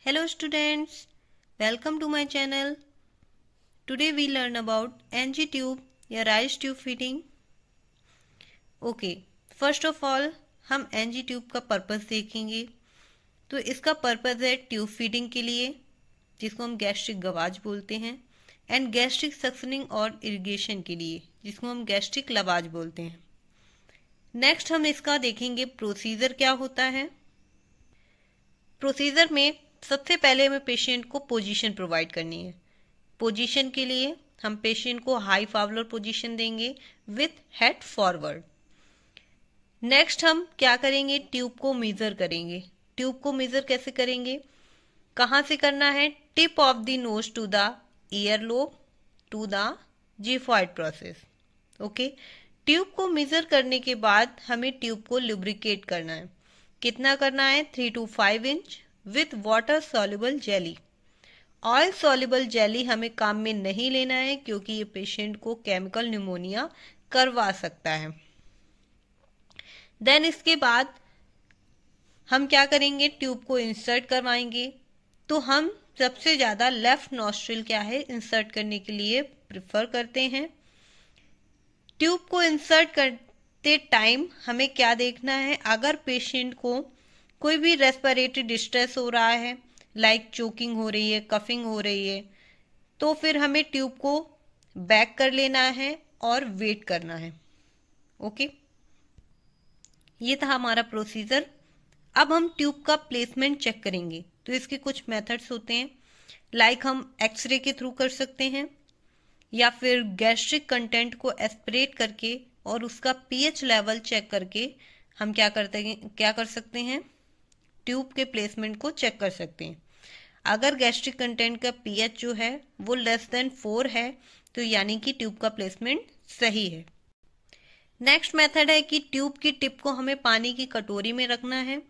Hello students, welcome to my channel. Today we learn about NG tube या Ryle's tube feeding. Okay, first of all हम NG tube का purpose देखेंगे. तो इसका purpose है tube feeding के लिए, जिसको हम गैस्ट्रिक गवाज बोलते हैं, एंड गैस्ट्रिक सक्शनिंग और इरिगेशन के लिए, जिसको हम गैस्ट्रिक लवाज बोलते हैं. नेक्स्ट हम इसका देखेंगे प्रोसीजर क्या होता है. प्रोसीजर में सबसे पहले हमें पेशेंट को पोजीशन प्रोवाइड करनी है. पोजीशन के लिए हम पेशेंट को हाई फावलर पोजीशन देंगे विथ हेड फॉरवर्ड. नेक्स्ट हम क्या करेंगे, ट्यूब को मेजर करेंगे. ट्यूब को मेजर कैसे करेंगे, कहाँ से करना है, tip of the nose to the ear lobe to the xiphoid process. Okay, tube को मेजर करने के बाद हमें ट्यूब को लुब्रिकेट करना है. कितना करना है, 3 to 5 inch with water soluble jelly. Oil soluble jelly हमें काम में नहीं लेना है, क्योंकि ये पेशेंट को केमिकल निमोनिया करवा सकता है. देन इसके बाद हम क्या करेंगे, ट्यूब को इंसर्ट करवाएंगे. तो हम सबसे ज़्यादा लेफ्ट नॉस्ट्रिल क्या है इंसर्ट करने के लिए प्रिफर करते हैं. ट्यूब को इंसर्ट करते टाइम हमें क्या देखना है, अगर पेशेंट को कोई भी रेस्पिरेटरी डिस्ट्रेस हो रहा है, लाइक चोकिंग हो रही है, कफिंग हो रही है, तो फिर हमें ट्यूब को बैक कर लेना है और वेट करना है. ओके, ये था हमारा प्रोसीजर. अब हम ट्यूब का प्लेसमेंट चेक करेंगे. तो इसके कुछ मेथड्स होते हैं, लाइक हम एक्सरे के थ्रू कर सकते हैं, या फिर गैस्ट्रिक कंटेंट को एस्पिरेट करके और उसका पीएच लेवल चेक करके हम क्या कर सकते हैं, ट्यूब के प्लेसमेंट को चेक कर सकते हैं. अगर गैस्ट्रिक कंटेंट का पीएच जो है वो लेस देन 4 है, तो यानी कि ट्यूब का प्लेसमेंट सही है. नेक्स्ट मेथड है कि ट्यूब की टिप को हमें पानी की कटोरी में रखना है.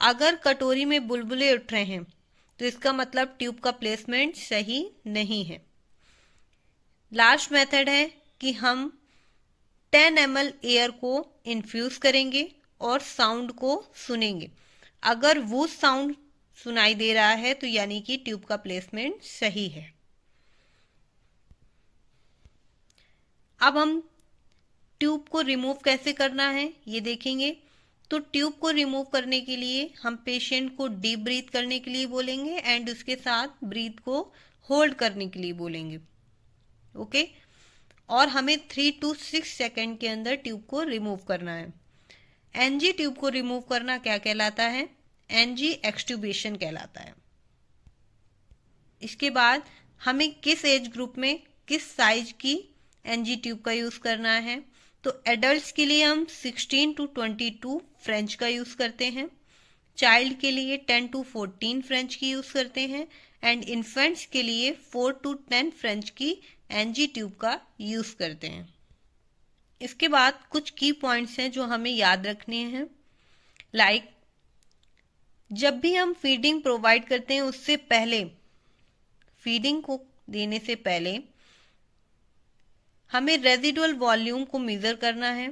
अगर कटोरी में बुलबुले उठ रहे हैं तो इसका मतलब ट्यूब का प्लेसमेंट सही नहीं है. लास्ट मेथड है कि हम 10 ml एयर को इन्फ्यूज करेंगे और साउंड को सुनेंगे. अगर वो साउंड सुनाई दे रहा है तो यानी कि ट्यूब का प्लेसमेंट सही है. अब हम ट्यूब को रिमूव कैसे करना है ये देखेंगे. तो ट्यूब को रिमूव करने के लिए हम पेशेंट को डीप ब्रीथ करने के लिए बोलेंगे एंड उसके साथ ब्रीथ को होल्ड करने के लिए बोलेंगे. ओके, और हमें 3 to 6 सेकेंड के अंदर ट्यूब को रिमूव करना है. एनजी ट्यूब को रिमूव करना क्या कहलाता है, एनजी एक्सट्यूबेशन कहलाता है. इसके बाद हमें किस एज ग्रुप में किस साइज की एनजी ट्यूब का यूज करना है. तो एडल्ट्स के लिए हम 16 to 22 फ्रेंच का यूज करते हैं, चाइल्ड के लिए 10 to 14 फ्रेंच की यूज करते हैं, एंड इन्फेंट्स के लिए 4 to 10 फ्रेंच की एनजी ट्यूब का यूज करते हैं. इसके बाद कुछ की पॉइंट्स हैं जो हमें याद रखने हैं, लाइक जब भी हम फीडिंग प्रोवाइड करते हैं उससे पहले, फीडिंग को देने से पहले हमें रेजिडुअल वॉल्यूम को मेजर करना है.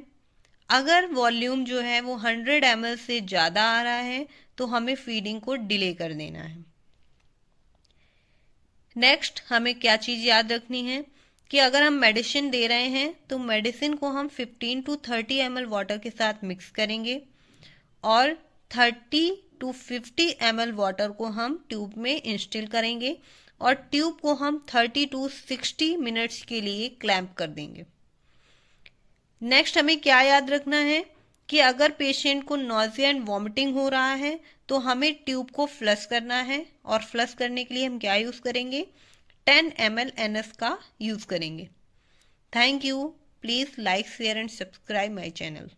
अगर वॉल्यूम जो है वो 100 ml से ज़्यादा आ रहा है तो हमें फीडिंग को डिले कर देना है. नेक्स्ट हमें क्या चीज़ याद रखनी है कि अगर हम मेडिसिन दे रहे हैं तो मेडिसिन को हम 15 to 30 ml वाटर के साथ मिक्स करेंगे और 30 to 50 ml वाटर को हम ट्यूब में इंस्टिल करेंगे और ट्यूब को हम 30 to 60 मिनट्स के लिए क्लैंप कर देंगे. नेक्स्ट हमें क्या याद रखना है कि अगर पेशेंट को नॉजिया एंड वॉमिटिंग हो रहा है तो हमें ट्यूब को फ्लश करना है, और फ्लश करने के लिए हम क्या यूज़ करेंगे, 10 ml NS का यूज़ करेंगे. Thank you. Please like, share and subscribe my channel.